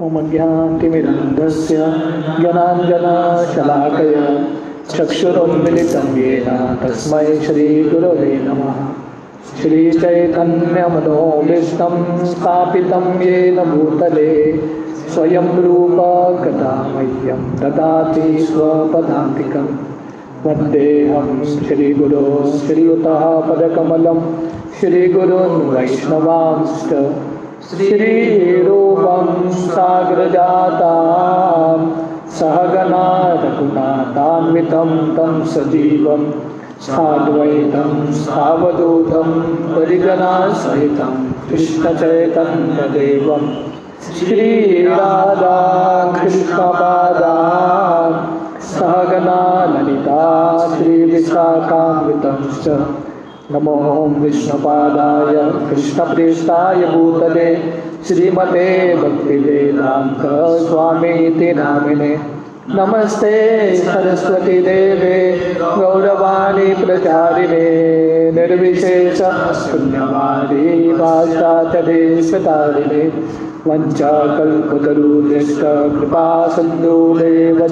ओम ज्ञानतिमिरन्धस्य ज्ञानाञ्जनशलाकया चक्षुरुन्मिलितं येन तस्मै श्रीगुरवे नमः। श्रीचैतन्यमनोभीष्टं स्थापितं येन भूतले स्वयं रूप कदा मह्यं ददाति स्वपदान्तिकं। वन्देऽहं श्रीगुरो श्रीयुतः पदकमलं श्रीगुरून् वैष्णवांश्च श्रीरूपं साग्रजातां सहगना रघुनाथान्वितं तं सजीवं साद्वैतं सावधूतं परिजनसहितं कृष्णचैतन्यदेवं श्रीराधा कृष्णपादां सहगना ललिता श्रीविशाखान्वितं च। नमो विष्णुपादाय कृष्णप्रेष्ठाय भूतले श्रीमते भक्तिवेदांत स्वामीति नामिने। नमस्ते सरस्वती देवे गौरवाणी प्रचारिणे निर्विशेष शून्यवादी पाश्चात्यदेशतारिणे। वंचाकल्पतरुभ्यश्च कृपा सिन्धुदेव च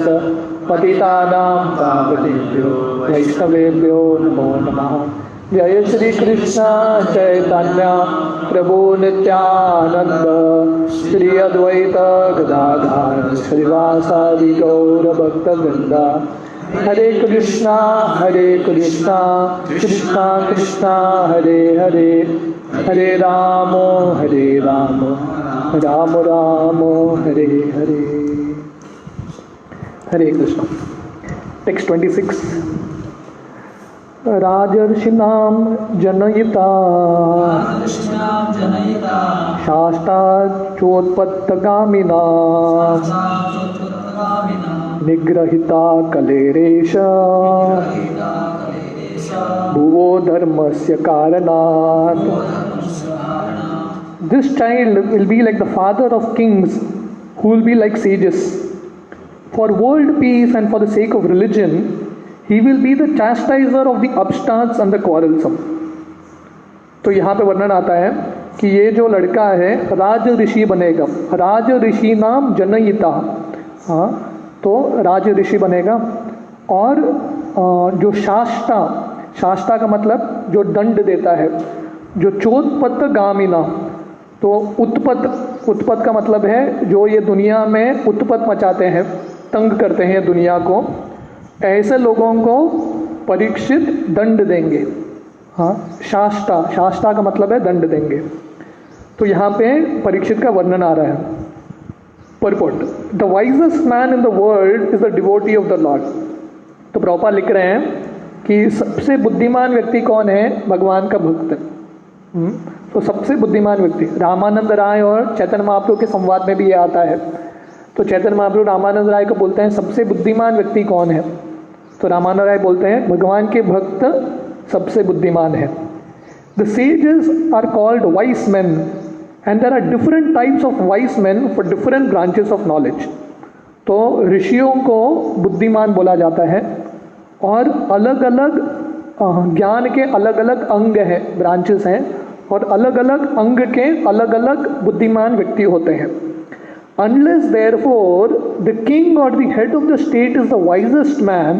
पतितानां पावनेभ्यो वैष्णवेभ्यो नमो नमः। जय श्री कृष्ण चैतन्य प्रभु नित्यानंद श्री अद्वैत गदाधर श्रीवासादि गौर भक्तवृंद। हरे कृष्णा कृष्णा कृष्णा हरे हरे, हरे राम राम राम हरे हरे। हरे कृष्ण। टेक्स्ट 26। राजर्षिणां जनयिता शास्त्राच्योत्पत्तिगामिनां निग्रहिता कलेरेश भुवो धर्मस्य कारणात्। This child will be like the father of kings, who will be like sages. For world peace and for the sake of religion, he will be the chastiser of the upstarts and the quarrelsome. तो यहाँ पे वर्णन आता है कि ये जो लड़का है राज ऋषि बनेगा। राज ऋषि नाम जनयिता, हाँ, तो राज ऋषि बनेगा। और जो शास्ता का मतलब जो दंड देता है, जो चोत्पत्त गामिना, तो उत्पत्त का मतलब है जो ये दुनिया में उत्पत्त मचाते हैं, तंग करते हैं दुनिया को, ऐसे लोगों को परीक्षित दंड देंगे। हाँ, शास्ता का मतलब है दंड देंगे। तो यहाँ पे परीक्षित का वर्णन आ रहा है। Purport: the wisest man in the world is the devotee of the lord. तो प्रभुपाद लिख रहे हैं कि सबसे बुद्धिमान व्यक्ति कौन है? भगवान का भक्त। तो सबसे बुद्धिमान व्यक्ति रामानंद राय और चैतन्य महाप्रभु के संवाद में भी ये आता है। तो चैतन्य महाप्रभु रामानंद राय को बोलते हैं सबसे बुद्धिमान व्यक्ति कौन है? तो रामानंद राय बोलते हैं भगवान के भक्त सबसे बुद्धिमान है। The sages are called wise man and there are different types of wise man for different branches of knowledge. तो ऋषियों को बुद्धिमान बोला जाता है और अलग अलग ज्ञान के अलग अलग अंग हैं, ब्रांचेस हैं, और अलग अलग अंग के अलग अलग बुद्धिमान व्यक्ति होते हैं। Unless therefore the king or the head of the state is the wisest man,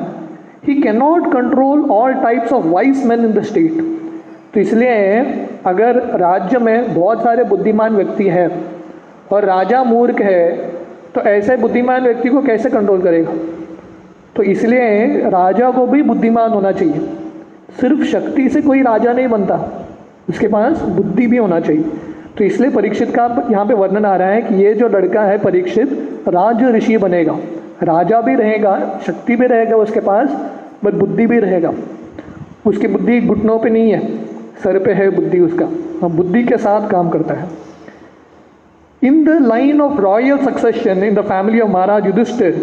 he cannot control all types of wise men in the state. तो इसलिए अगर राज्य में बहुत सारे बुद्धिमान व्यक्ति हैं और राजा मूर्ख है, तो ऐसे बुद्धिमान व्यक्ति को कैसे कंट्रोल करेगा? तो इसलिए राजा को भी बुद्धिमान होना चाहिए। सिर्फ शक्ति से कोई राजा नहीं बनता, उसके पास बुद्धि भी होना चाहिए। तो इसलिए परीक्षित का यहाँ पे वर्णन आ रहा है कि ये जो लड़का है परीक्षित राज ऋषि बनेगा। राजा भी रहेगा, शक्ति भी रहेगा उसके पास, बट बुद्धि भी रहेगा। उसकी बुद्धि घुटनों पे नहीं है, सर पे है बुद्धि उसका। बुद्धि के साथ काम करता है। In the line of royal succession in the family of Maharaj Yudhishthir,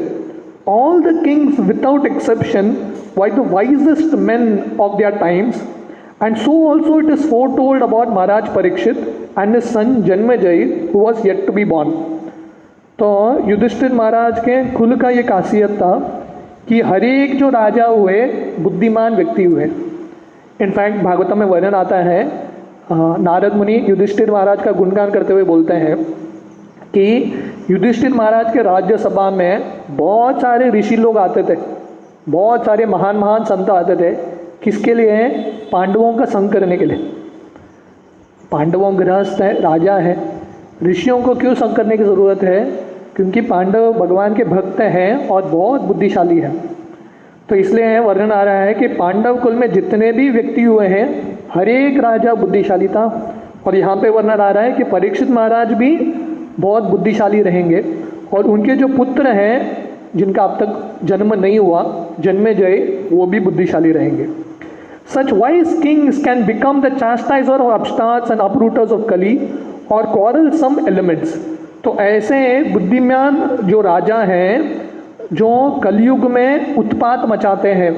all the kings without exception were the wisest men of their times, and so also it is foretold about Maharaj Parikshit and his son Janmejay who was yet to be born. तो युधिष्ठिर महाराज के कुल का ये खासियत था कि हर एक जो राजा हुए बुद्धिमान व्यक्ति हुए। इनफैक्ट भागवतम में वर्णन आता है, नारद मुनि युधिष्ठिर महाराज का गुणगान करते हुए बोलते हैं कि युधिष्ठिर महाराज के राज्यसभा में बहुत सारे ऋषि लोग आते थे, बहुत सारे महान महान संत आते थे। किसके लिए? पांडवों का संग करने के लिए। पांडवों गृहस्थ है, राजा है, ऋषियों को क्यों संग करने की ज़रूरत है? क्योंकि पांडव भगवान के भक्त हैं और बहुत बुद्धिशाली हैं। तो इसलिए वर्णन आ रहा है कि पांडव कुल में जितने भी व्यक्ति हुए हैं हर एक राजा बुद्धिशाली था। और यहाँ पे वर्णन आ रहा है कि परीक्षित महाराज भी बहुत बुद्धिशाली रहेंगे और उनके जो पुत्र हैं जिनका अब तक जन्म नहीं हुआ, जन्मेजय, वो भी बुद्धिशाली रहेंगे। Such wise kings can become the chastiser of upstarts and uprooters of Kali or quarrelsome elements। तो ऐसे बुद्धिमान जो राजा हैं जो कलयुग में उत्पात मचाते हैं,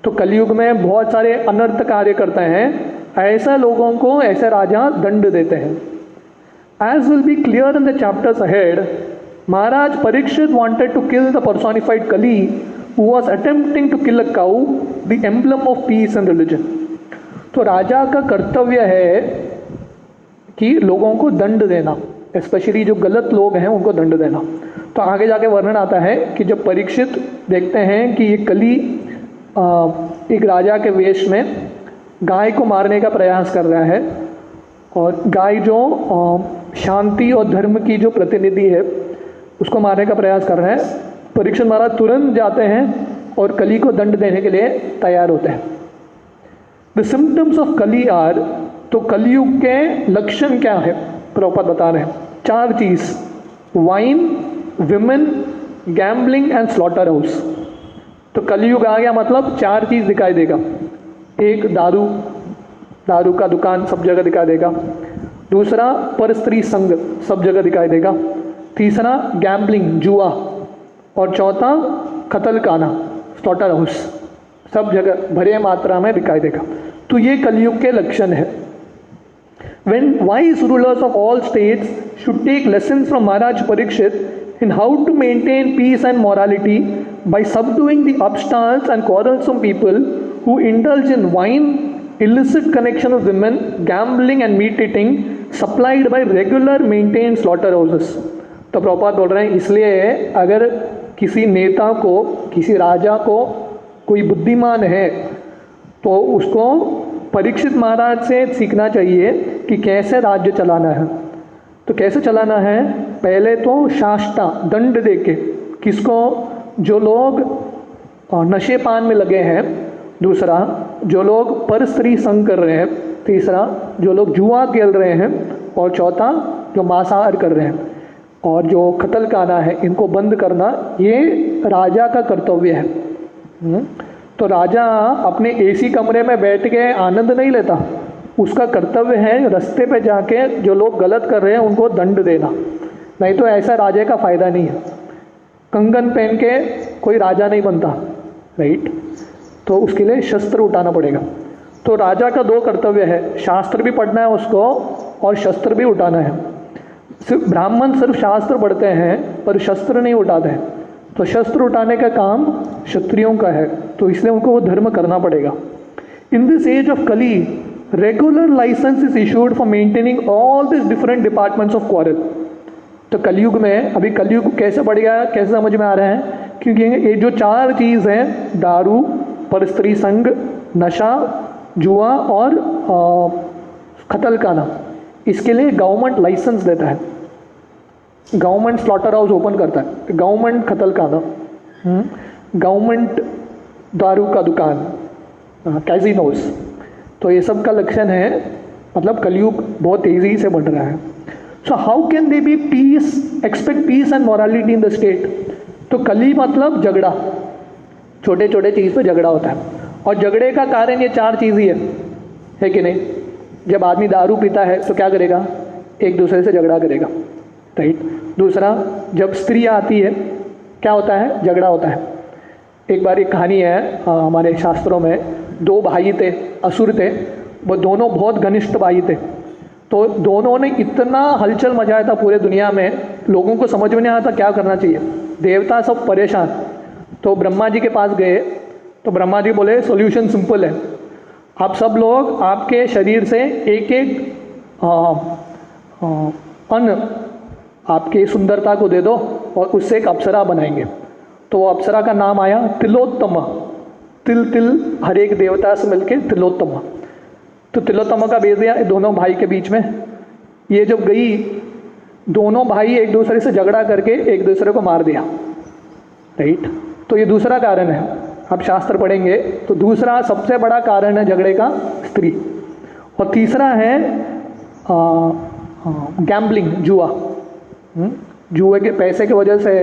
तो कलयुग में बहुत सारे अनर्थ कार्य करते हैं, ऐसे लोगों को ऐसे राजा दंड देते हैं। As will be clear in the chapters ahead, Maharaj Parikshit wanted to kill the personified Kali who was attempting to kill a cow, the emblem of peace and religion। तो राजा का कर्तव्य है कि लोगों को दंड देना, स्पेशली जो गलत लोग हैं उनको दंड देना। तो आगे जाके वर्णन आता है कि जब परीक्षित देखते हैं कि ये कली एक राजा के वेश में गाय को मारने का प्रयास कर रहा है, और गाय जो शांति और धर्म की जो प्रतिनिधि है उसको मारने का प्रयास कर रहा है, परीक्षित महाराज तुरंत जाते हैं और कली को दंड देने के लिए तैयार होते हैं। द सिम्टम्स ऑफ कली आर, तो कलयुग के लक्षण क्या है? प्रभुपाद बता रहे हैं 4 चीज़: wine, women, gambling and slaughter house. तो कलयुग आ गया मतलब 4 चीज़ दिखाई देगा। एक, दारू का दुकान सब जगह दिखाई देगा। दूसरा, पर स्त्री संग सब जगह दिखाई देगा। तीसरा, गैम्बलिंग, जुआ। और चौथा, कत्लखाना, स्लॉटर हाउस, सब जगह भरे मात्रा में दिखाई देगा। तो ये कलयुग के लक्षण है। When wise rulers of all states should take lessons from Maharaj Parikshit in how to maintain peace and morality by subduing the upstarts and quarrelsome people who indulge in wine, illicit connection with women, gambling and meat eating supplied by regular maintained slaughterhouses। तो प्रभुपाद बोल रहे हैं इसलिए अगर किसी नेता को, किसी राजा को कोई बुद्धिमान है तो उसको परीक्षित महाराज से सीखना चाहिए कि कैसे राज्य चलाना है। तो कैसे चलाना है? पहले तो शास्ता, दंड देके किसको? जो लोग नशे पान में लगे हैं। दूसरा, जो लोग पर स्त्री संग कर रहे हैं। तीसरा, जो लोग जुआ खेल रहे हैं। और चौथा, जो मांसाहार कर रहे हैं। और जो कत्लखाना है, इनको बंद करना ये राजा का कर्तव्य है। तो राजा अपने एसी कमरे में बैठ के आनंद नहीं लेता, उसका कर्तव्य है रास्ते पे जाके जो लोग गलत कर रहे हैं उनको दंड देना। नहीं तो ऐसा राजा का फ़ायदा नहीं है। कंगन पहन के कोई राजा नहीं बनता, राइट? तो उसके लिए शस्त्र उठाना पड़ेगा। तो राजा का 2 कर्तव्य है, शास्त्र भी पढ़ना है उसको और शस्त्र भी उठाना है। सिर्फ ब्राह्मण सिर्फ शास्त्र पढ़ते हैं पर शस्त्र नहीं उठाते हैं। तो शस्त्र उठाने का काम क्षत्रियों का है, तो इसलिए उनको वो धर्म करना पड़ेगा। In this age of Kali regular licence is issued for maintaining all this different departments of quarrel. तो कलयुग में, अभी कलयुग कैसे बढ़ गया, कैसे समझ में आ रहा है? क्योंकि ये जो 4 चीज़ हैं, दारू, पर स्त्री संग, नशा, जुआ और कत्लखाना, इसके लिए गवर्नमेंट लाइसेंस देता है। गवर्नमेंट स्लॉटर हाउस ओपन करता है, गवर्नमेंट कत्लखाना, गवर्नमेंट दारू का दुकान, कैसीनोज। तो ये सब का लक्षण है, मतलब कलयुग बहुत तेज़ी से बढ़ रहा है। So how can they be peace, expect peace and morality in the state? तो कली मतलब झगड़ा, छोटे छोटे चीज़ पे झगड़ा होता है। और झगड़े का कारण ये 4 चीज़ ही है कि नहीं? जब आदमी दारू पीता है तो क्या करेगा? एक दूसरे से झगड़ा करेगा, राइट? दूसरा, जब स्त्री आती है क्या होता है? झगड़ा होता है। एक बार एक कहानी है हमारे शास्त्रों में, 2 भाई थे, असुर थे, वो दोनों बहुत घनिष्ठ भाई थे। तो दोनों ने इतना हलचल मचाया था पूरे दुनिया में, लोगों को समझ में नहीं आता क्या करना चाहिए। देवता सब परेशान, तो ब्रह्मा जी के पास गए। तो ब्रह्मा जी बोले सॉल्यूशन सिंपल है, आप सब लोग आपके शरीर से एक एक अन्न आपकी सुंदरता को दे दो और उससे एक अप्सरा बनाएंगे। तो वो अप्सरा का नाम आया तिलोत्तमा। तिल तिल हर एक देवता से मिलके तिलोत्तमा। तो तिलोत्तमा का भेज दिया दोनों भाई के बीच में। ये जब गई, दोनों भाई एक दूसरे से झगड़ा करके एक दूसरे को मार दिया, राइट। तो ये दूसरा कारण है। अब शास्त्र पढ़ेंगे तो दूसरा सबसे बड़ा कारण है झगड़े का स्त्री। और तीसरा है गैम्बलिंग, जुआ। जुए के पैसे की वजह से,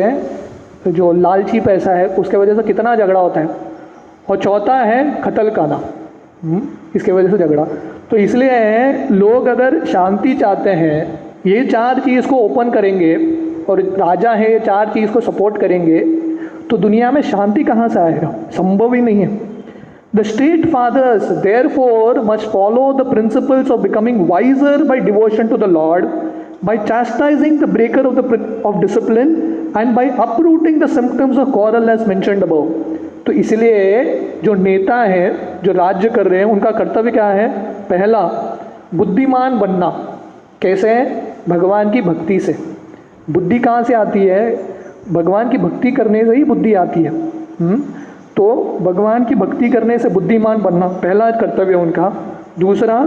जो लालची पैसा है उसके वजह से कितना झगड़ा होता है। और चौथा है कत्ल खाना, इसके वजह से झगड़ा। तो इसलिए लोग अगर शांति चाहते हैं, ये चार चीज़ को ओपन करेंगे और राजा है ये चार चीज़ को सपोर्ट करेंगे, तो दुनिया में शांति कहाँ से आएगा? संभव ही नहीं है। The state fathers therefore must follow the principles of becoming wiser by devotion to the lord, by chastising the breaker of discipline and by uprooting the symptoms of quarrel as mentioned above. तो इसलिए जो नेता है, जो राज्य कर रहे हैं, उनका कर्तव्य क्या है? पहला, बुद्धिमान बनना। कैसे? भगवान की भक्ति से। बुद्धि कहाँ से आती है? भगवान की भक्ति करने से ही बुद्धि आती है। तो भगवान की भक्ति करने से बुद्धिमान बनना पहला कर्तव्य उनका। दूसरा,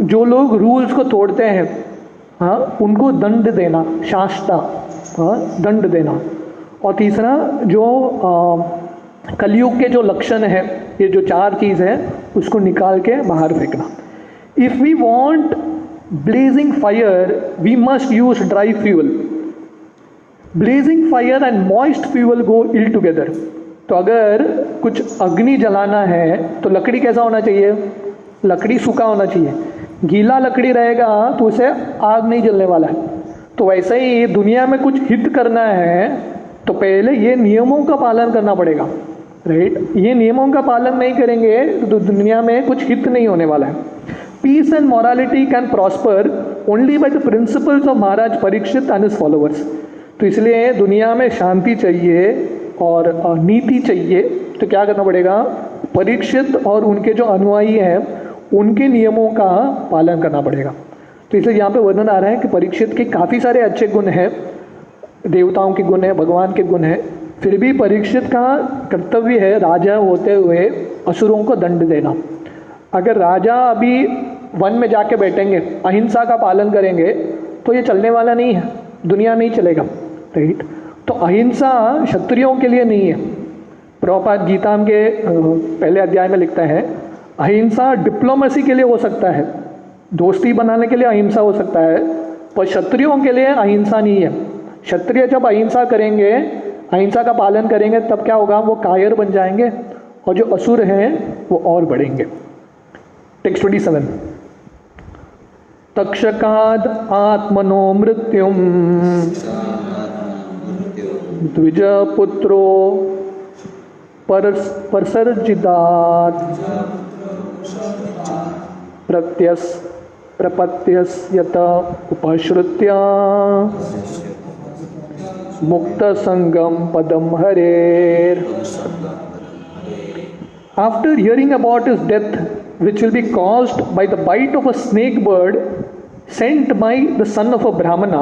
जो लोग रूल्स को तोड़ते हैं, हाँ, उनको दंड देना, शास्ता, हाँ, दंड देना। और तीसरा, जो कलयुग के जो लक्षण है, ये जो चार चीज़ है, उसको निकाल के बाहर फेंकना। If we want blazing fire we must use dry fuel. Blazing fire and moist fuel go ill together. तो अगर कुछ अग्नि जलाना है तो लकड़ी कैसा होना चाहिए? लकड़ी सूखा होना चाहिए। गीला लकड़ी रहेगा तो उसे आग नहीं जलने वाला है। तो वैसे ही दुनिया में कुछ हित करना है तो पहले ये नियमों का पालन करना पड़ेगा, राइट। ये नियमों का पालन नहीं करेंगे तो दुनिया में कुछ हित नहीं होने वाला है। Peace and morality can prosper only by the principles of Maharaj Parikshit and his followers. तो इसलिए दुनिया में शांति चाहिए और नीति चाहिए, तो क्या करना पड़ेगा? परीक्षित और उनके जो अनुयायी हैं उनके नियमों का पालन करना पड़ेगा। तो इसलिए यहाँ पे वर्णन आ रहा है कि परीक्षित के काफ़ी सारे अच्छे गुण हैं, देवताओं के गुण हैं, भगवान के गुण हैं, फिर भी परीक्षित का कर्तव्य है राजा होते हुए असुरों को दंड देना। अगर राजा अभी वन में जाके बैठेंगे, अहिंसा का पालन करेंगे, तो ये चलने वाला नहीं है, दुनिया नहीं चलेगा, राइट। तो अहिंसा क्षत्रियों के लिए नहीं है। प्रभुपाद गीता के पहले अध्याय में लिखता है, अहिंसा डिप्लोमेसी के लिए हो सकता है, दोस्ती बनाने के लिए अहिंसा हो सकता है, पर क्षत्रियों के लिए अहिंसा नहीं है। क्षत्रिय जब अहिंसा करेंगे, अहिंसा का पालन करेंगे, तब क्या होगा? वो कायर बन जाएंगे और जो असुर हैं वो और बढ़ेंगे। टेक्स्ट 27, तक्षकाद आत्मनो मृत्युम द्विज पुत्रो परसर्जिदात प्रपत्यस्यत उपश्रुत्य मुक्त संगम पदम हरेर। After hearing about his death, which will be caused by the bite of a snake bird sent by the son of a Brahmana,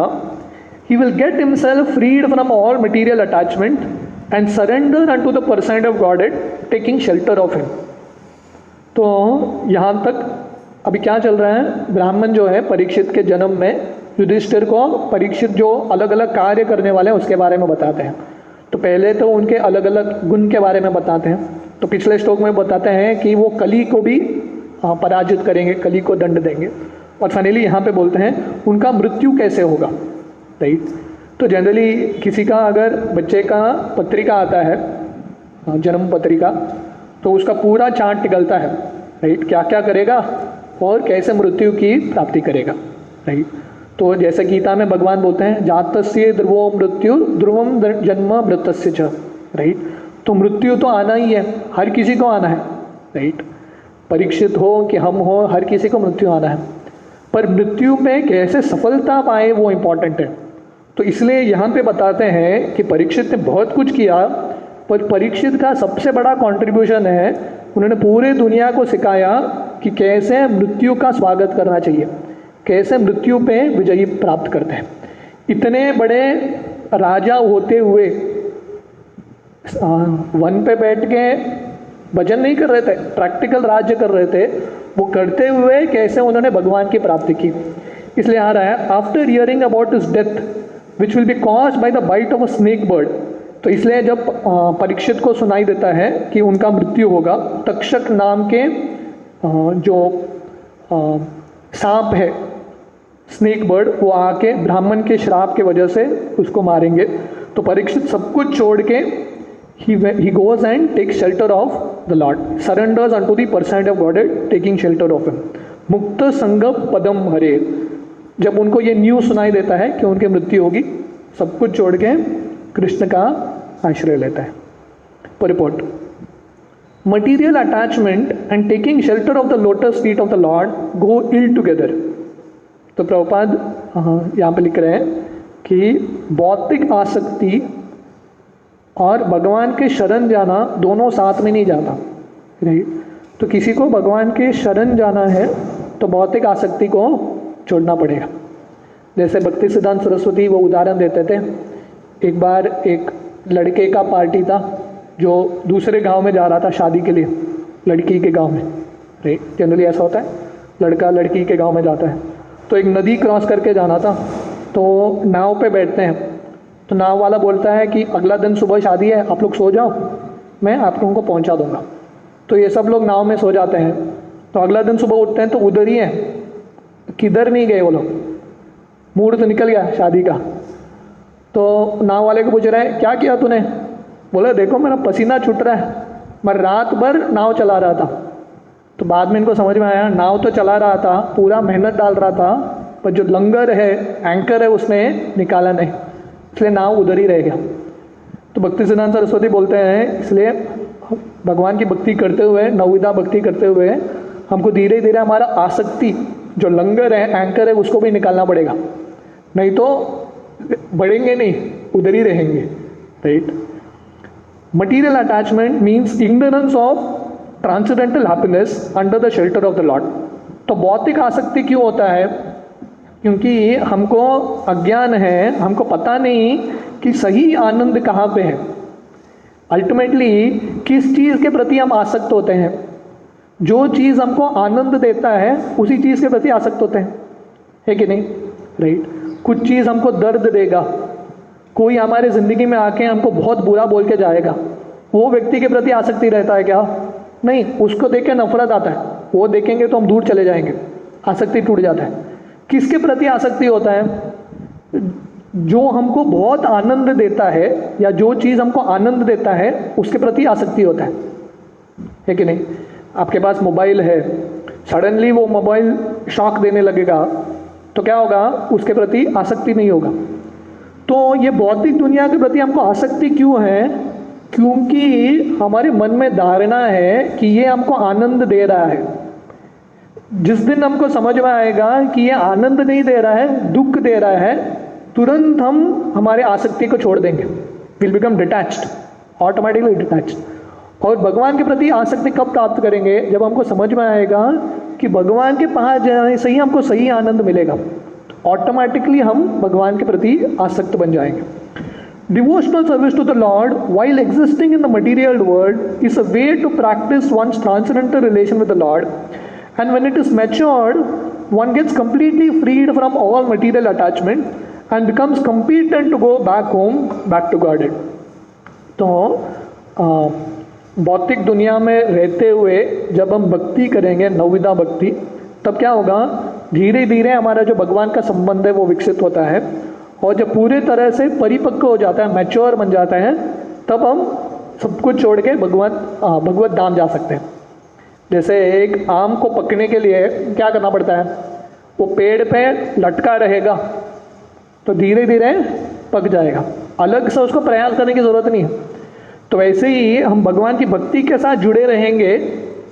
he will get himself freed from all material attachment and surrender unto the person of Godhead, taking shelter of him. तो यहाँ तक अभी क्या चल रहा है? ब्राह्मण जो है परीक्षित के जन्म में युधिष्ठिर को परीक्षित जो अलग अलग कार्य करने वाले हैं उसके बारे में बताते हैं। तो पहले तो उनके अलग अलग गुण के बारे में बताते हैं। तो पिछले श्लोक में बताते हैं कि वो कली को भी पराजित करेंगे, कली को दंड देंगे। और फाइनली यहाँ पे बोलते हैं उनका मृत्यु कैसे होगा, राइट। तो जनरली किसी का अगर बच्चे का पत्रिका आता है, जन्म पत्रिका, तो उसका पूरा चार्ट निकलता है, राइट, क्या क्या करेगा और कैसे मृत्यु की प्राप्ति करेगा, राइट। तो जैसे गीता में भगवान बोलते हैं जातस्य ध्रुवो मृत्यु ध्रुवम जन्म मृतस्य च, राइट। तो मृत्यु तो आना ही है, हर किसी को आना है, राइट। परीक्षित हो कि हम हो, हर किसी को मृत्यु आना है, पर मृत्यु में कैसे सफलता पाए वो इम्पॉर्टेंट है। तो इसलिए यहाँ पे बताते हैं कि परीक्षित ने बहुत कुछ किया, पर परीक्षित का सबसे बड़ा कंट्रीब्यूशन है उन्होंने पूरे दुनिया को सिखाया कि कैसे मृत्यु का स्वागत करना चाहिए, कैसे मृत्यु पे विजयी प्राप्त करते हैं। इतने बड़े राजा होते हुए वन पे बैठ के भजन नहीं कर रहे थे, प्रैक्टिकल राज्य कर रहे थे। वो करते हुए कैसे उन्होंने भगवान की प्राप्ति की। इसलिए आ रहा है, after hearing about his death which will be caused by the bite of a snake bird. तो इसलिए जब परीक्षित को सुनाई देता है कि उनका मृत्यु होगा, तक्षक नाम के जो सांप है, स्नेक बर्ड, वो आके ब्राह्मण के श्राप के वजह से उसको मारेंगे। तो परीक्षित सब कुछ छोड़ के he goes and takes shelter of the Lord, surrenders unto the personality of Godhead, taking shelter of him. मुक्त संग पदम हरे। जब उनको ये न्यूज़ सुनाई देता है कि उनकी मृत्यु होगी, सब कुछ छोड़ के कृष्ण का आश्रय लेता है। Purport, material attachment and taking shelter of the lotus feet of the Lord go ill together. तो प्रभुपाद यहाँ पे लिख रहे हैं कि भौतिक आसक्ति और भगवान के शरण जाना दोनों साथ में नहीं जाता, राइट। तो किसी को भगवान के शरण जाना है तो भौतिक आसक्ति को छोड़ना पड़ेगा। जैसे भक्ति सिद्धांत सरस्वती वो उदाहरण देते थे, एक बार एक लड़के का पार्टी था जो दूसरे गांव में जा रहा था शादी के लिए, लड़की के गांव में, राइट। जनरली ऐसा होता है, लड़का लड़की के गांव में जाता है। तो एक नदी क्रॉस करके जाना था, तो नाव पे बैठते हैं। तो नाव वाला बोलता है कि अगला दिन सुबह शादी है, आप लोग सो जाओ, मैं आप लोगों को पहुंचा दूंगा। तो ये सब लोग नाव में सो जाते हैं। तो अगला दिन सुबह उठते हैं तो उधर ही है, किधर नहीं गए वो लोग, मूड तो निकल गया शादी का। तो नाव वाले को पूछ रहा है, क्या किया तूने? बोला, देखो मेरा पसीना छूट रहा है, मैं रात भर नाव चला रहा था। तो बाद में इनको समझ में आया, नाव तो चला रहा था, पूरा मेहनत डाल रहा था, पर जो लंगर है, एंकर है, उसने निकाला नहीं, इसलिए नाव उधर ही रह गया। तो भक्ति सिद्धांत सरस्वती बोलते हैं, इसलिए भगवान की भक्ति करते हुए, नवविधा भक्ति करते हुए हमको धीरे धीरे हमारा आसक्ति जो लंगर है, एंकर है, उसको भी निकालना पड़ेगा, नहीं तो बढ़ेंगे नहीं, उधर ही रहेंगे, right. Material attachment means ignorance of transcendental happiness under the shelter of the lord. तो भौतिक आसक्ति क्यों होता है? क्योंकि हमको अज्ञान है, हमको पता नहीं कि सही आनंद कहाँ पे है। अल्टीमेटली किस चीज़ के प्रति हम आसक्त होते हैं? जो चीज़ हमको आनंद देता है उसी चीज़ के प्रति आसक्त होते हैं, है कि नहीं, राइट। कुछ चीज़ हमको दर्द देगा, कोई हमारे ज़िंदगी में आके हमको बहुत बुरा बोल के जाएगा, वो व्यक्ति के प्रति आसक्ति रहता है क्या? नहीं, उसको देख के नफरत आता है, वो देखेंगे तो हम दूर चले जाएंगे, आसक्ति टूट जाता है। किसके प्रति आसक्ति होता है? जो हमको बहुत आनंद देता है या जो चीज़ हमको आनंद देता है उसके प्रति आसक्ति होता है कि नहीं। आपके पास मोबाइल है, सडनली वो मोबाइल शॉक देने लगेगा तो क्या होगा? उसके प्रति आसक्ति नहीं होगा। तो ये भौतिक दुनिया के प्रति हमको आसक्ति क्यों है? क्योंकि हमारे मन में धारणा है कि ये हमको आनंद दे रहा है। जिस दिन हमको समझ में आएगा कि ये आनंद नहीं दे रहा है, दुख दे रहा है, तुरंत हम हमारे आसक्ति को छोड़ देंगे, will become detached, automatically detached. और भगवान के प्रति आसक्ति कब प्राप्त करेंगे? जब हमको समझ में आएगा कि भगवान के पास जाने से ही हमको सही आनंद मिलेगा, ऑटोमेटिकली हम भगवान के प्रति आसक्त बन जाएंगे। Devotional service to the Lord while existing in the material world is a way to practice one's transcendental relation with the Lord, and when it is matured, one gets completely freed from all material attachment and becomes competent to go back home, back to Godhead. तो भौतिक दुनिया में रहते हुए जब हम भक्ति करेंगे, नवविधा भक्ति, तब क्या होगा? धीरे धीरे हमारा जो भगवान का संबंध है वो विकसित होता है, और जब पूरे तरह से परिपक्व हो जाता है, मैच्योर बन जाता है, तब हम सब कुछ छोड़ के भगवत धाम जा सकते हैं। जैसे एक आम को पकने के लिए क्या करना पड़ता है? वो पेड़ पे लटका रहेगा तो धीरे धीरे पक जाएगा, अलग से उसको प्रयास करने की ज़रूरत नहीं है। तो वैसे ही हम भगवान की भक्ति के साथ जुड़े रहेंगे,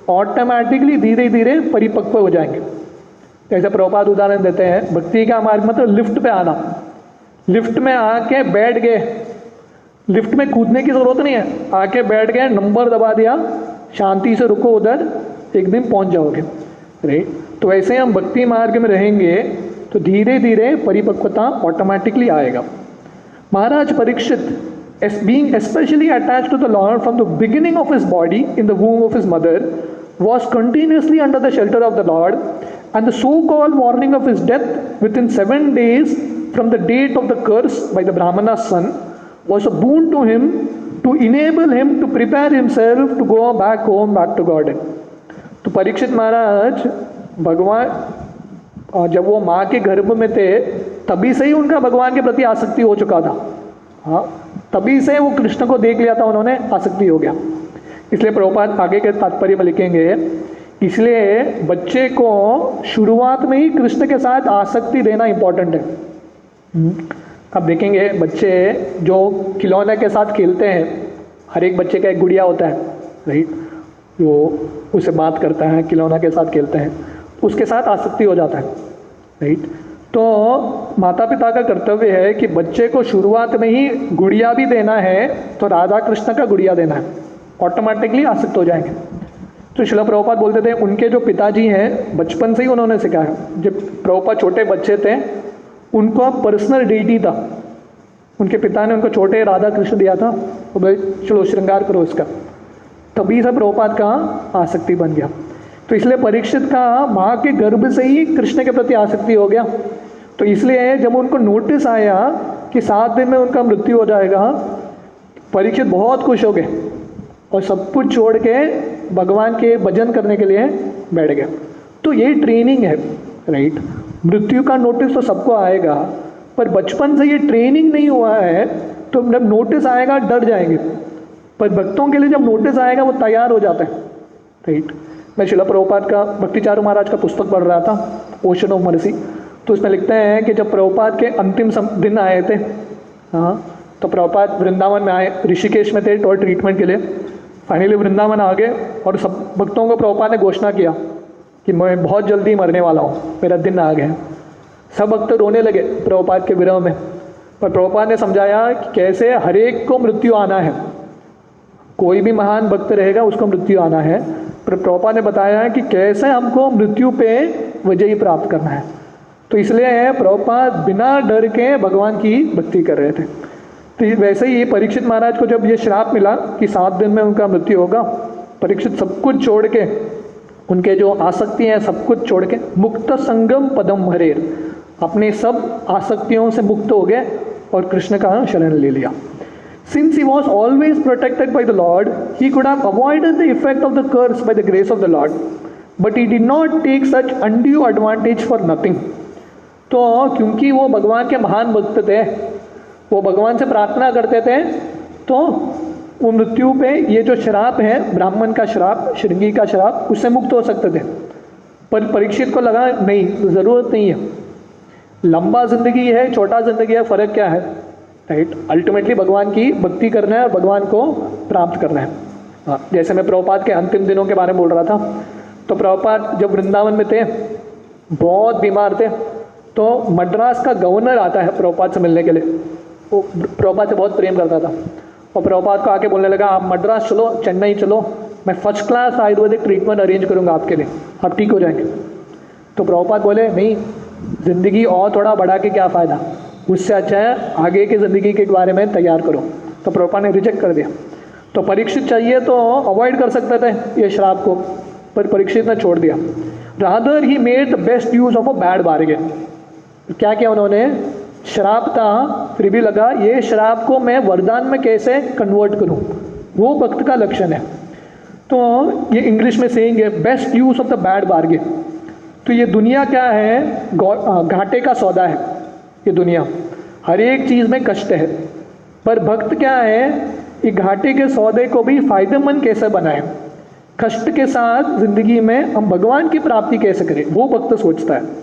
ऑटोमेटिकली धीरे धीरे परिपक्व हो जाएंगे। जैसे प्रभुपाद उदाहरण देते हैं, भक्ति का मार्ग मतलब लिफ्ट पे आना, लिफ्ट में आके बैठ गए, लिफ्ट में कूदने की ज़रूरत नहीं है, आके बैठ गए, नंबर दबा दिया, शांति से रुको, उधर एक दिन पहुंच जाओगे, राइट। तो वैसे हम भक्ति मार्ग में रहेंगे तो धीरे धीरे परिपक्वता ऑटोमेटिकली आएगा। महाराज Parikshit, as being especially attached to the Lord from the beginning of his body in the womb of his mother, was continuously under the shelter of the Lord, and the so-called warning of his death within 7 days from the date of the curse by the Brahmana's son was a boon to him to enable him to prepare himself to go back home, back to God. तो परीक्षित महाराज भगवान जब वो माँ के गर्भ में थे तभी से ही उनका भगवान के प्रति आसक्ति हो चुका था। हाँ, तभी से वो कृष्ण को देख लिया था उन्होंने, आसक्ति हो गया। इसलिए प्रभुपाद आगे के तात्पर्य में लिखेंगे, इसलिए बच्चे को शुरुआत में ही कृष्ण के साथ आसक्ति देना इंपॉर्टेंट है। अब देखेंगे बच्चे जो खिलौने के साथ खेलते हैं, हर एक बच्चे का एक गुड़िया होता है, राइट, वो उससे बात करता है, खिलौना के साथ खेलते हैं, उसके साथ आसक्ति हो जाता है, राइट। तो माता पिता का कर्तव्य है कि बच्चे को शुरुआत में ही गुड़िया भी देना है तो राधा कृष्ण का गुड़िया देना है, ऑटोमेटिकली आसक्त हो जाएंगे। तो श्रील प्रभुपाद बोलते थे उनके जो पिताजी हैं बचपन से ही उन्होंने सिखाया। जब प्रभुपाद छोटे बच्चे थे उनको पर्सनल डेटी था, उनके पिता ने उनको छोटे राधा कृष्ण दिया था, तो भाई चलो श्रृंगार करो इसका, तभी से प्रभुपाद का आसक्ति बन गया। तो इसलिए परीक्षित का माँ के गर्भ से ही कृष्ण के प्रति आसक्ति हो गया। तो इसलिए जब उनको नोटिस आया कि 7 दिन में उनका मृत्यु हो जाएगा, परीक्षित बहुत खुश हो गए और सब कुछ छोड़ के भगवान के भजन करने के लिए बैठ गए। तो ये ट्रेनिंग है, राइट। मृत्यु का नोटिस तो सबको आएगा, पर बचपन से ये ट्रेनिंग नहीं हुआ है तो जब नोटिस आएगा डर जाएंगे, पर भक्तों के लिए जब नोटिस आएगा वो तैयार हो जाता है, राइट। मैं श्रील प्रभुपाद का भक्तिचारू महाराज का पुस्तक पढ़ रहा था, ओशन ऑफ मर्सी, तो उसमें लिखते हैं कि जब प्रभुपाद के अंतिम दिन आए थे, हाँ, तो प्रभुपाद वृंदावन में आए, ऋषिकेश में थे और ट्रीटमेंट के लिए। फाइनली वृंदावन आ गए और सब भक्तों को प्रभुपाद ने घोषणा किया कि मैं बहुत जल्दी मरने वाला हूँ, मेरा दिन आ गया। सब भक्त रोने लगे प्रभुपाद के विरह में, पर प्रभुपाद ने समझाया कि कैसे हर एक को मृत्यु आना है, कोई भी महान भक्त रहेगा उसको मृत्यु आना है, पर प्रभुपाद ने बताया कि कैसे हमको मृत्यु पे विजयी प्राप्त करना है। तो इसलिए प्रभुपाद बिना डर के भगवान की भक्ति कर रहे थे। तो वैसे ही परीक्षित महाराज को जब ये श्राप मिला कि 7 दिन में उनका मृत्यु होगा, परीक्षित सब कुछ छोड़ के, उनके जो आसक्ति हैं सब कुछ छोड़ के मुक्त संगम पदम हरेर, अपने सब आसक्तियों से मुक्त हो गए और कृष्ण का शरण ले लिया। Since he was always protected by the Lord, he could have avoided the effect of the curse by the grace of the Lord, but he did not take such undue advantage for nothing. तो क्योंकि वो भगवान के महान भक्त थे, वो भगवान से प्रार्थना करते थे, तो वो मृत्यु पे ये जो श्राप है, ब्राह्मण का श्राप, श्रृंगी का श्राप, उससे मुक्त हो सकते थे। पर परीक्षित को लगा नहीं, ज़रूरत नहीं है, लंबा जिंदगी है, छोटा जिंदगी है, फ़र्क क्या है, राइट। अल्टीमेटली भगवान की भक्ति करना है और भगवान को प्राप्त करना है। हाँ, जैसे मैं प्रभुपाद के अंतिम दिनों के बारे में बोल रहा था, तो प्रभुपाद जब वृंदावन में थे, बहुत बीमार थे, तो मद्रास का गवर्नर आता है प्रभुपाद से मिलने के लिए। वो प्रभुपाद से बहुत प्रेम करता था और प्रभुपाद को आके बोलने लगा, आप मद्रास चलो, चेन्नई चलो, मैं first class Ayurvedic treatment arrange करूँगा आपके लिए, आप ठीक हो जाएंगे। तो प्रभुपाद बोले, नहीं, ज़िंदगी और थोड़ा बढ़ा के क्या फ़ायदा, उससे अच्छा है आगे की ज़िंदगी के बारे में तैयार करो। तो प्रभुपाद ने रिजेक्ट कर दिया। तो परीक्षित चाहिए तो अवॉइड कर सकते थे ये श्राप को, पर परीक्षित ने छोड़ दिया। Rather he made the best use of a bad bargain. क्या किया उन्होंने, श्राप था फिर भी लगा ये श्राप को मैं वरदान में कैसे कन्वर्ट करूं, वो भक्त का लक्षण है। तो ये इंग्लिश में सेइंग है, best use of the bad bargain. तो ये दुनिया क्या है, घाटे का सौदा है ये दुनिया, हर एक चीज़ में कष्ट है, पर भक्त क्या है, ये घाटे के सौदे को भी फायदेमंद कैसे बनाए, कष्ट के साथ जिंदगी में हम भगवान की प्राप्ति कैसे करें, वो भक्त सोचता है।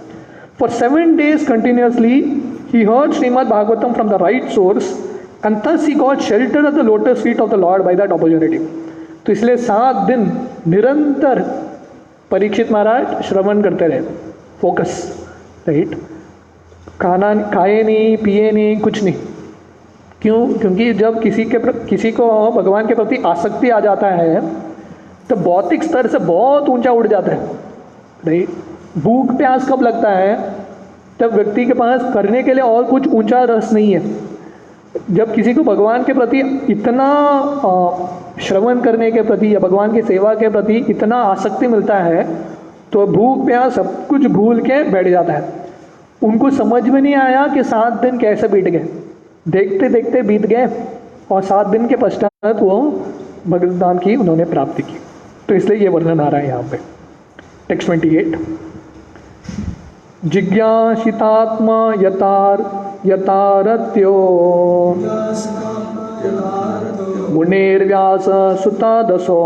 For 7 days continuously he heard Shrimad Bhagavatam from the right source and thus he got shelter at the lotus feet of the Lord by that opportunity। तो इसलिए 7 दिन निरंतर परीक्षित महाराज श्रवण करते रहे, फोकस, राइट। खाना खाए नहीं, पिए नहीं, कुछ नहीं। क्यों? क्योंकि जब किसी को भगवान के प्रति आसक्ति आ जाता है तो भौतिक स्तर से बहुत ऊंचा उड़ जाता है, राइट। भूख प्यास कब लगता है, तब व्यक्ति के पास करने के लिए और कुछ ऊंचा रस नहीं है। जब किसी को भगवान के प्रति इतना श्रवण करने के प्रति या भगवान की सेवा के प्रति इतना आसक्ति मिलता है तो भूख प्यास सब कुछ भूल के बैठ जाता है। उनको समझ में नहीं आया कि 7 दिन कैसे बीत गए, देखते देखते बीत गए और 7 दिन के पश्चात वो भगवत धाम की उन्होंने प्राप्ति की। तो इसलिए ये वर्णन आ रहा है यहाँ पे टेक्स्ट 28। जिज्ञासितात्मा यतारत्यो मुनेर्व्यास सुतादसो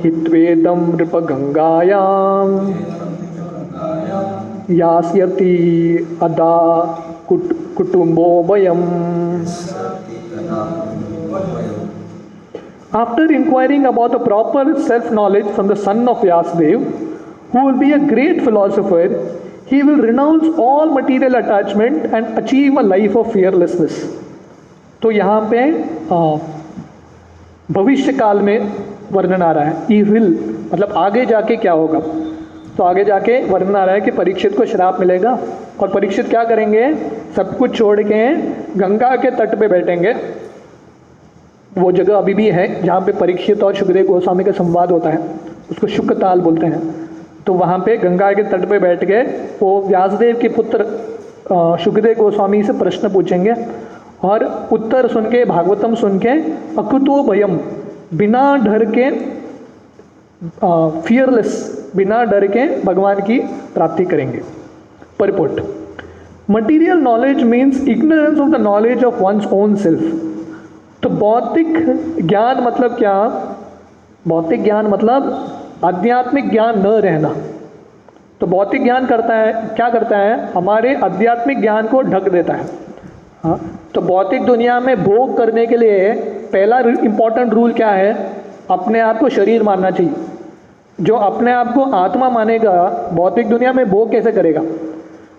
हित्वेदं नृपगंगायां यास्यति अदा कुटुंबो वयम्। After inquiring about the proper self-knowledge from the son of Vyasadeva, who will be a great philosopher, he will renounce all material attachment and achieve a life of fearlessness. तो यहाँ पे भविष्य काल में वर्णन आ रहा है। ही विल मतलब आगे जाके क्या होगा। तो आगे जाके वर्णन आ रहा है कि परीक्षित को श्राप मिलेगा और परीक्षित क्या करेंगे, सब कुछ छोड़ के गंगा के तट पे बैठेंगे। वो जगह अभी भी है जहाँ पे परीक्षित और शुकदेव गोस्वामी का संवाद होता है, उसको शुकताल बोलते हैं। तो वहाँ पे गंगा के तट पे बैठ के वो व्यासदेव के पुत्र शुकदेव गोस्वामी से प्रश्न पूछेंगे और उत्तर सुन के भागवतम सुन के अकुतो भयम बिना डर के फियरलेस बिना डर के भगवान की प्राप्ति करेंगे। Purport material knowledge means ignorance of the knowledge of one's own self. तो भौतिक ज्ञान मतलब क्या, भौतिक ज्ञान मतलब आध्यात्मिक ज्ञान न रहना। तो भौतिक ज्ञान करता है क्या करता है, हमारे आध्यात्मिक ज्ञान को ढक देता है। हाँ, तो भौतिक दुनिया में भोग करने के लिए पहला इंपॉर्टेंट रूल क्या है, अपने आप को शरीर मानना चाहिए। जो अपने आप को आत्मा मानेगा भौतिक दुनिया में भोग कैसे करेगा।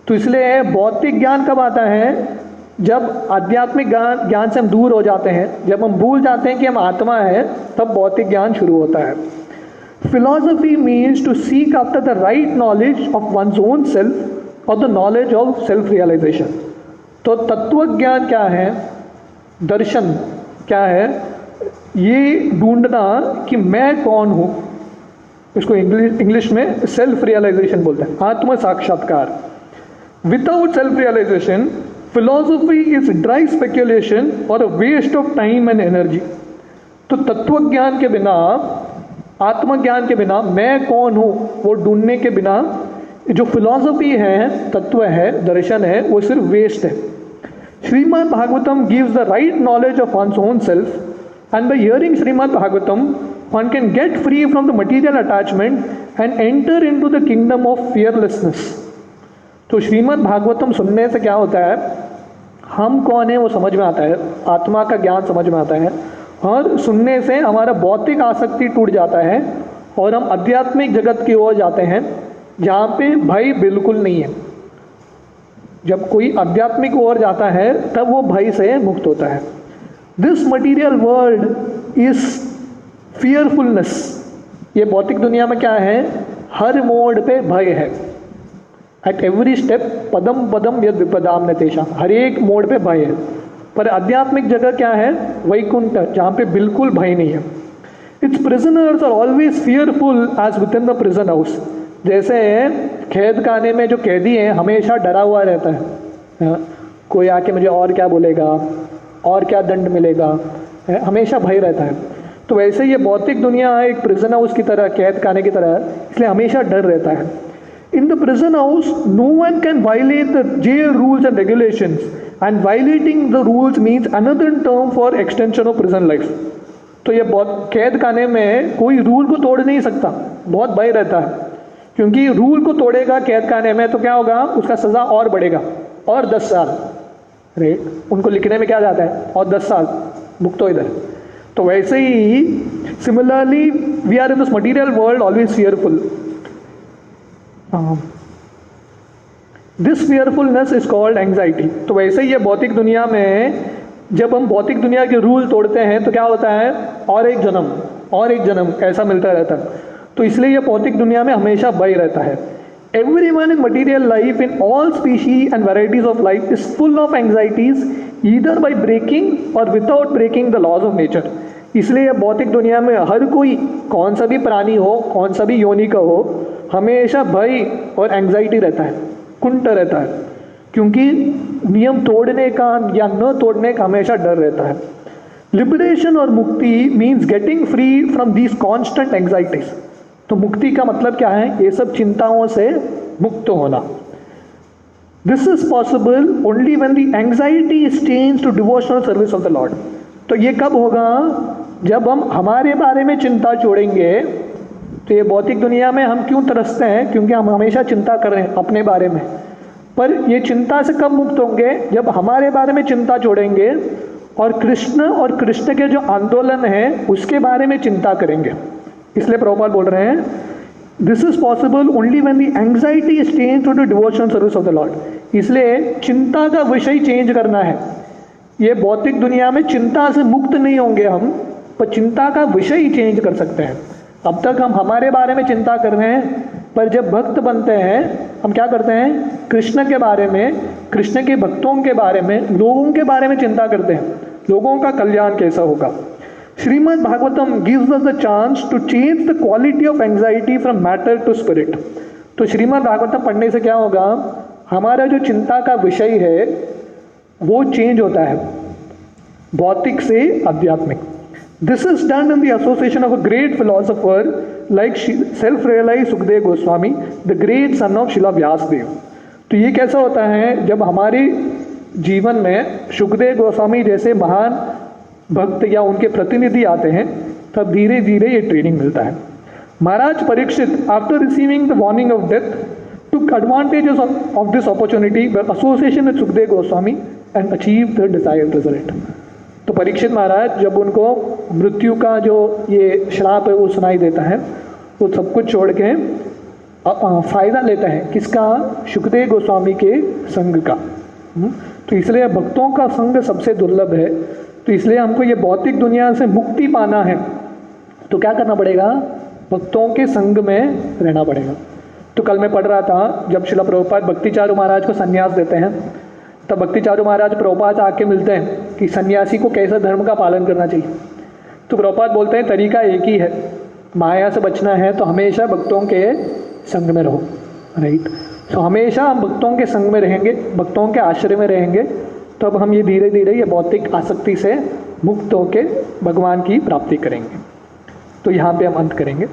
तो इसलिए भौतिक ज्ञान कब आता है, जब आध्यात्मिक ज्ञान से हम दूर हो जाते हैं, जब हम भूल जाते हैं कि हम आत्मा है, तब भौतिक ज्ञान शुरू होता है। Philosophy means to seek after the right knowledge of one's own self और the knowledge of self realisation. तो तत्व ज्ञान क्या है, दर्शन क्या है, ये ढूंढना कि मैं कौन हूँ। इसको इंग्लिश में सेल्फ रियलाइजेशन बोलते हैं, आत्म साक्षात्कार। Without self realisation philosophy is dry speculation or a waste of time and energy। तो तत्व ज्ञान के बिना, आत्मज्ञान के बिना, मैं कौन हूँ वो ढूंढने के बिना जो फिलॉसफी है, तत्व है, दर्शन है, वो सिर्फ वेस्ट है। Shrimad Bhagavatam gives the right knowledge of one's own self and by hearing Srimad Bhagavatam one can get free from the material attachment and enter into the kingdom of fearlessness। तो श्रीमद् भागवतम सुनने से क्या होता है, हम कौन है वो समझ में आता है, आत्मा का ज्ञान समझ में आता है और सुनने से हमारा भौतिक आसक्ति टूट जाता है और हम आध्यात्मिक जगत की ओर जाते हैं जहाँ पे भय बिल्कुल नहीं है। जब कोई आध्यात्मिक ओर जाता है तब वो भय से मुक्त होता है। This material world is fearfulness. ये भौतिक दुनिया में क्या है, हर मोड़ पे भय है। एट एवरी स्टेप पदम पदम यद विपदाम न तेषाम, हर एक मोड़ पे भय है। पर आध्यात्मिक जगह क्या है, वैकुंठ, जहाँ पे बिल्कुल भय नहीं है। Its prisoners are always fearful as within the prison house. जैसे कैद खाने में जो कैदी है हमेशा डरा हुआ रहता है, कोई आके मुझे और क्या बोलेगा, और क्या दंड मिलेगा, हमेशा भय रहता है। तो वैसे ये भौतिक दुनिया एक प्रिजन हाउस की तरह, कैद खाने की तरह, इसलिए हमेशा डर रहता है। In the prison house, no one can violate the jail rules and regulations, and violating the rules means another term for extension of prison life। तो ये बहुत कैद खाने में कोई रूल को तोड़ नहीं सकता, बहुत भय रहता है, क्योंकि रूल को तोड़ेगा कैद खाने में तो क्या होगा, उसका सज़ा और बढ़ेगा, और 10 साल, राइट। उनको लिखने में क्या जाता है, और 10 साल भुगतो इधर। तो वैसे ही similarly we are in this material world always fearful. This fearfulness is called anxiety. तो वैसे ही ये भौतिक दुनिया में जब हम भौतिक दुनिया के रूल तोड़ते हैं तो क्या होता है, और एक जन्म, और एक जन्म ऐसा मिलता रहता है। तो इसलिए ये भौतिक दुनिया में हमेशा भय रहता है। Everyone in material life, in all species and varieties of life, is full of anxieties, either by breaking or without breaking the laws of nature. इसलिए भौतिक दुनिया में हर कोई, कौन सा भी प्राणी हो, कौन सा भी योनि का हो, हमेशा भय और एंग्जाइटी रहता है, कुंठ रहता है, क्योंकि नियम तोड़ने का या न तोड़ने का हमेशा डर रहता है। लिबरेशन और मुक्ति means getting free from these constant anxieties. तो मुक्ति का मतलब क्या है? ये सब चिंताओं से मुक्त होना। This is possible only when the anxiety is changed to devotional service of the lord. तो ये कब होगा? जब हम हमारे बारे में चिंता छोड़ेंगे। तो ये भौतिक दुनिया में हम क्यों तरसते हैं? क्योंकि हम हमेशा चिंता कर रहे हैं अपने बारे में। पर ये चिंता से कब मुक्त होंगे? जब हमारे बारे में चिंता छोड़ेंगे और कृष्ण के जो आंदोलन है उसके बारे में चिंता करेंगे। इसलिए प्रभुपाद बोल रहे हैं, this is possible only when the anxiety is change to the devotional service of the lord. इसलिए चिंता का विषय चेंज करना है। ये भौतिक दुनिया में चिंता से मुक्त नहीं होंगे हम, पर चिंता का विषय ही चेंज कर सकते हैं। अब तक हम हमारे बारे में चिंता कर रहे हैं, पर जब भक्त बनते हैं हम क्या करते हैं? कृष्ण के बारे में, कृष्ण के भक्तों के बारे में, लोगों के बारे में चिंता करते हैं, लोगों का कल्याण कैसा होगा। Srimad Bhagavatam gives us the chance to change the quality of anxiety from matter to spirit. तो श्रीमद् भागवतम पढ़ने से क्या होगा? हमारा जो चिंता का विषय है वो चेंज होता है, भौतिक से आध्यात्मिक। This is done in the association of a great philosopher like self realise Sukhdev Goswami, the great son of Srila Vyasadev. तो ये कैसा होता है? जब हमारे जीवन में सुखदेव गोस्वामी जैसे महान भक्त या उनके प्रतिनिधि आते हैं, तब धीरे धीरे ये ट्रेनिंग मिलता है। Maharaj Parikshit, after receiving the warning of death, took advantages of this opportunity by association with Sukdev Goswami and achieved the desired result। तो परीक्षित महाराज जब उनको मृत्यु का जो ये श्राप है वो सुनाई देता है, वो सब कुछ छोड़ के फायदा लेता है किसका? सुखदेव गोस्वामी के संग का। तो इसलिए भक्तों का संग सबसे दुर्लभ है। तो इसलिए हमको ये भौतिक दुनिया से मुक्ति पाना है तो क्या करना पड़ेगा? भक्तों के संग में रहना पड़ेगा। तो कल मैं पढ़ रहा था, जब शिला प्रभुपाद भक्तिचारू महाराज को संन्यास देते हैं, तब भक्तिचारू महाराज प्रभुपाद आके मिलते हैं कि सन्यासी को कैसा धर्म का पालन करना चाहिए। तो प्रभुपाद बोलते हैं तरीका एक ही है, माया से बचना है तो हमेशा भक्तों के संग में रहो। राइट। तो हमेशा हम भक्तों के संग में रहेंगे, भक्तों के आश्रय में रहेंगे, तब हम ये धीरे धीरे ये भौतिक आसक्ति से मुक्त होकर भगवान की प्राप्ति करेंगे। तो यहाँ पे हम अंत करेंगे।